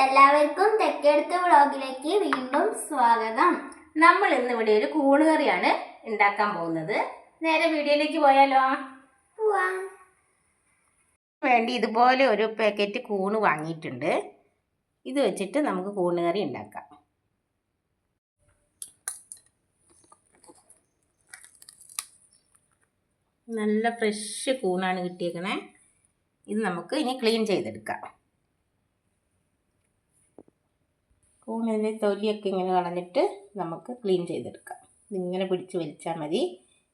എല്ലാവർക്കും തെക്കേടുത്ത് വ്ളോഗിലേക്ക് വീണ്ടും സ്വാഗതം. നമ്മൾ ഇന്ന് ഇവിടെ ഒരു കൂണ് കറിയാണ് ഉണ്ടാക്കാൻ പോകുന്നത്. നേരെ വീഡിയോയിലേക്ക് പോയാലോ? വേണ്ടി ഇതുപോലെ ഒരു പാക്കറ്റ് കൂണ് വാങ്ങിയിട്ടുണ്ട്. ഇത് വെച്ചിട്ട് നമുക്ക് കൂണ് കറി ഉണ്ടാക്കാം. നല്ല ഫ്രഷ് കൂണാണ് കിട്ടിയേക്കണേ. ഇത് നമുക്ക് ഇനി ക്ലീൻ ചെയ്തെടുക്കാം. കൂണിൻ്റെ തൊലിയൊക്കെ ഇങ്ങനെ കളഞ്ഞിട്ട് നമുക്ക് ക്ലീൻ ചെയ്തെടുക്കാം. ഇതിങ്ങനെ പിടിച്ച് വലിച്ചാൽ മതി,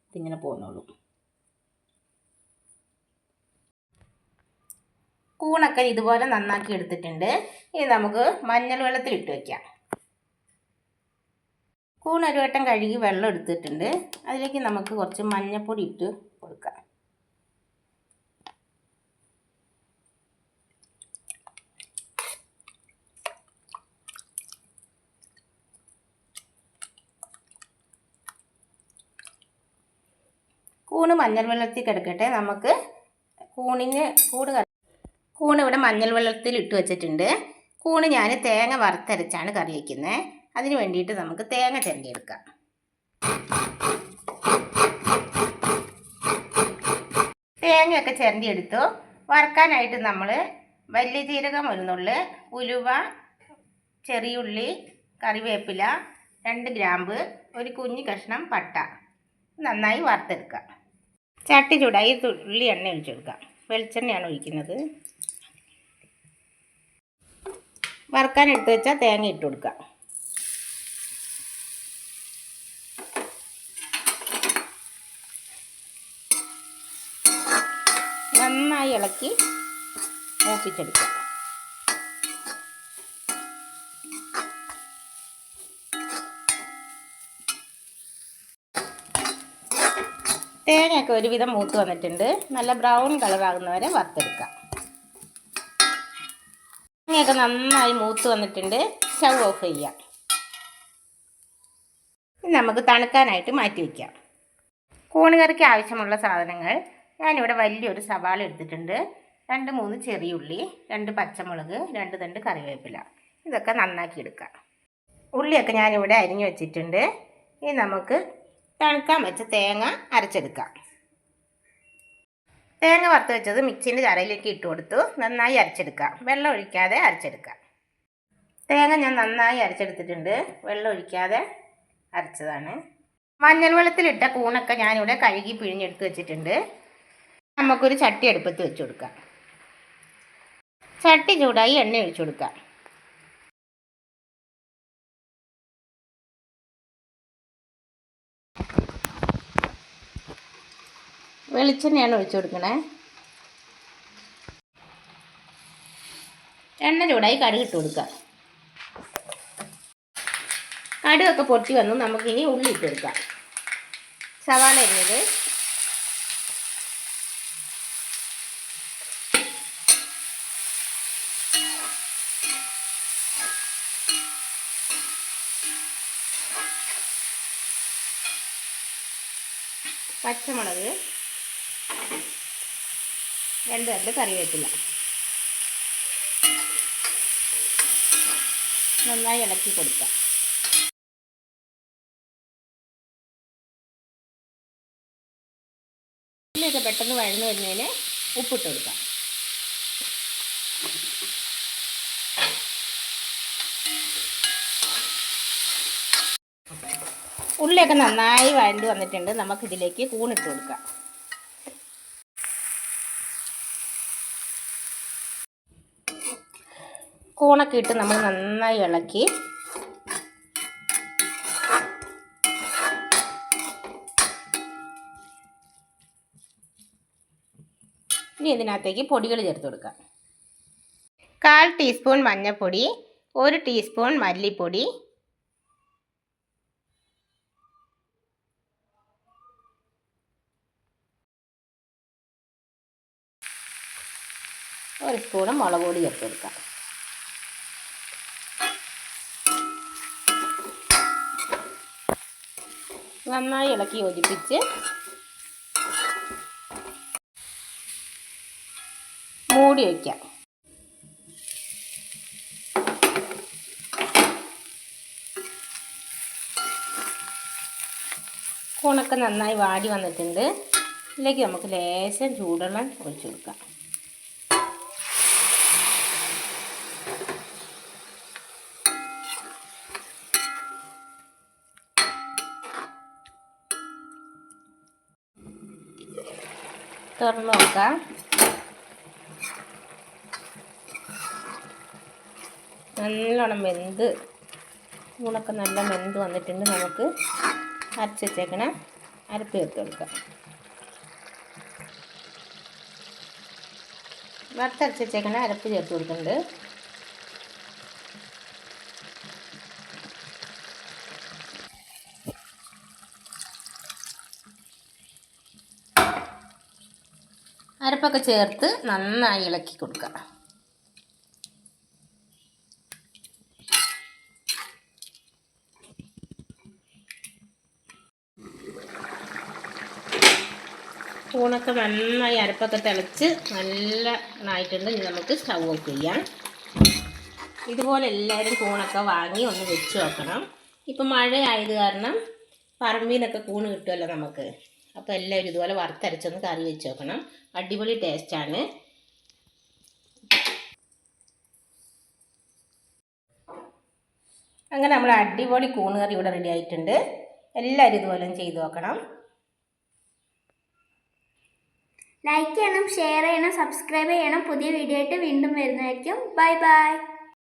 ഇതിങ്ങനെ പോന്നോളൂ. കൂണൊക്കെ ഇതുപോലെ നന്നാക്കി എടുത്തിട്ടുണ്ട്. ഇനി നമുക്ക് മഞ്ഞൾ വെള്ളത്തിലിട്ട് വയ്ക്കാം. കൂൺ ഒരു വട്ടം കഴുകി വെള്ളം എടുത്തിട്ടുണ്ട്. അതിലേക്ക് നമുക്ക് കുറച്ച് മഞ്ഞൾപ്പൊടി ഇട്ട് കൊടുക്കാം. കൂണ് മഞ്ഞൾ വെള്ളത്തിൽ കിടക്കട്ടെ. നമുക്ക് കൂണ് ഇവിടെ മഞ്ഞൾ വെള്ളത്തിൽ ഇട്ട് വെച്ചിട്ടുണ്ട്. കൂണ് ഞാൻ തേങ്ങ വറുത്തരച്ചാണ് കറി വയ്ക്കുന്നത്. അതിന് വേണ്ടിയിട്ട് നമുക്ക് തേങ്ങ ചിരണ്ടിയെടുക്കാം. തേങ്ങയൊക്കെ ചിരണ്ടിയെടുത്തു. വറുക്കാനായിട്ട് നമ്മൾ വലിയ ജീരകം ഒരു നുള്ള്, ഉലുവ, ചെറിയുള്ളി, കറിവേപ്പില, 2 ഗ്രാമ്പ്, ഒരു കുഞ്ഞു കഷ്ണം പട്ട നന്നായി വറുത്തെടുക്കാം. ചട്ടി ചൂടായി തുള്ളി എണ്ണ ഒഴിച്ചു കൊടുക്കാം. വെളിച്ചെണ്ണയാണ് ഒഴിക്കുന്നത്. വറുക്കാൻ എടുത്ത് വെച്ചാൽ തേങ്ങ ഇട്ട് കൊടുക്കാം. നന്നായി ഇളക്കി മൂപ്പിച്ചെടുക്കാം. തേങ്ങയൊക്കെ ഒരുവിധം മൂത്ത് വന്നിട്ടുണ്ട്. നല്ല ബ്രൗൺ കളറാകുന്നവരെ വറുത്തെടുക്കാം. തേങ്ങയൊക്കെ നന്നായി മൂത്ത് വന്നിട്ടുണ്ട്. സ്റ്റവ് ഓഫ് ചെയ്യാം. നമുക്ക് തണുക്കാനായിട്ട് മാറ്റി വയ്ക്കാം. കൂണ് കറിക്ക് ആവശ്യമുള്ള സാധനങ്ങൾ ഞാനിവിടെ വലിയൊരു സവാള എടുത്തിട്ടുണ്ട്. 2-3 ചെറിയുള്ളി, 2 പച്ചമുളക്, 2 തണ്ട് കറിവേപ്പില. ഇതൊക്കെ നന്നാക്കി എടുക്കാം. ഉള്ളിയൊക്കെ ഞാനിവിടെ അരിഞ്ഞു വെച്ചിട്ടുണ്ട്. ഇനി നമുക്ക് തണുക്കാൻ വെച്ച് തേങ്ങ അരച്ചെടുക്കാം. തേങ്ങ വറുത്ത് വെച്ചത് മിക്സിൻ്റെ ചരയിലേക്ക് ഇട്ട് കൊടുത്തു. നന്നായി അരച്ചെടുക്കാം. വെള്ളം ഒഴിക്കാതെ അരച്ചെടുക്കാം. തേങ്ങ ഞാൻ നന്നായി അരച്ചെടുത്തിട്ടുണ്ട്. വെള്ളം ഒഴിക്കാതെ അരച്ചതാണ്. മഞ്ഞൾ വെള്ളത്തിലിട്ട കൂണൊക്കെ ഞാനിവിടെ കഴുകി പിഴിഞ്ഞെടുത്ത് വെച്ചിട്ടുണ്ട്. നമുക്കൊരു ചട്ടി അടുപ്പത്ത് വെച്ച് കൊടുക്കാം. ചട്ടി ചൂടായി എണ്ണ ഒഴിച്ചു കൊടുക്കാം. വെളിച്ചെണ്ണയാണ് ഒഴിച്ചു കൊടുക്കണേ. എണ്ണ ചൂടായി കടുക് ഇട്ട് കൊടുക്കാം. കടുകൊക്കെ പൊട്ടി വന്നു. നമുക്കിനി ഉള്ളി ഇട്ട് കൊടുക്കാം. സവാള അരിഞ്ഞത്, പച്ചമുളക്, 2 തണ്ട് കറിവേപ്പില നന്നായി ഇളക്കി കൊടുക്കാം. ഉള്ളിയൊക്കെ പെട്ടെന്ന് വഴന്നു വരുന്നതിന് ഉപ്പിട്ട് കൊടുക്കാം. ഉള്ളിയൊക്കെ നന്നായി വഴണ്ടി വന്നിട്ടുണ്ട്. നമുക്കിതിലേക്ക് കൂണിട്ട് കൊടുക്കാം. കൂണൊക്കെ ഇട്ട് നമ്മൾ നന്നായി ഇളക്കി ഇനി ഇതിനകത്തേക്ക് പൊടികൾ ചേർത്ത് കൊടുക്കാം. 1/4 ടീസ്പൂൺ മഞ്ഞൾപ്പൊടി, 1 ടീസ്പൂൺ മല്ലിപ്പൊടി, 1 സ്പൂൺ മുളക് പൊടി ചേർത്ത് കൊടുക്കാം. നന്നായി ഇളക്കി യോജിപ്പിച്ച് മൂടി വയ്ക്കാം. കൂണൊക്കെ നന്നായി വാടി വന്നിട്ടുണ്ട്. ഇതിലേക്ക് നമുക്ക് ലേശം ചൂടുവെള്ളം ഒഴിച്ചു കൊടുക്കാം. തുറന്ന് നോക്കാം. നല്ലോണം വെന്ത് കൂണൊക്കെ നല്ല വെന്ത് വന്നിട്ടുണ്ട്. നമുക്ക് അരച്ച് വെച്ചേക്കണ അരപ്പ് ചേർത്ത് കൊടുക്കാം. വറുത്തരച്ച് വെച്ചേക്കണ അരപ്പ് ചേർത്ത് കൊടുക്കുന്നുണ്ട്. അരപ്പൊക്കെ ചേർത്ത് നന്നായി ഇളക്കി കൊടുക്കുക. കൂണൊക്കെ നന്നായി അരപ്പൊക്കെ തിളച്ച് നന്നായിട്ടുണ്ട്. ഇനി നമുക്ക് സ്റ്റൗ ഓഫ് ചെയ്യാം. ഇതുപോലെ എല്ലാവരും കൂണൊക്കെ വാങ്ങി ഒന്ന് വെച്ച് വെക്കണം. ഇപ്പം മഴ ആയത് കാരണം പറമ്പിൽ നിന്നൊക്കെ കൂണ് കിട്ടുമല്ലോ നമുക്ക്. അപ്പോൾ എല്ലാവരും ഇതുപോലെ വറുത്തരച്ചൊന്ന് കറി വെച്ച് വെക്കണം. അടിപൊളി ടേസ്റ്റാണ്. അങ്ങനെ നമ്മൾ അടിപൊളി കൂണ് കറി ഇവിടെ റെഡി ആയിട്ടുണ്ട്. എല്ലാവരും ഇതുപോലെ ചെയ്ത് നോക്കണം. ലൈക്ക് ചെയ്യണം, ഷെയർ ചെയ്യണം, സബ്സ്ക്രൈബ് ചെയ്യണം. പുതിയ വീഡിയോ ആയിട്ട് വീണ്ടും വരുന്നതായിരിക്കും. Bye bye.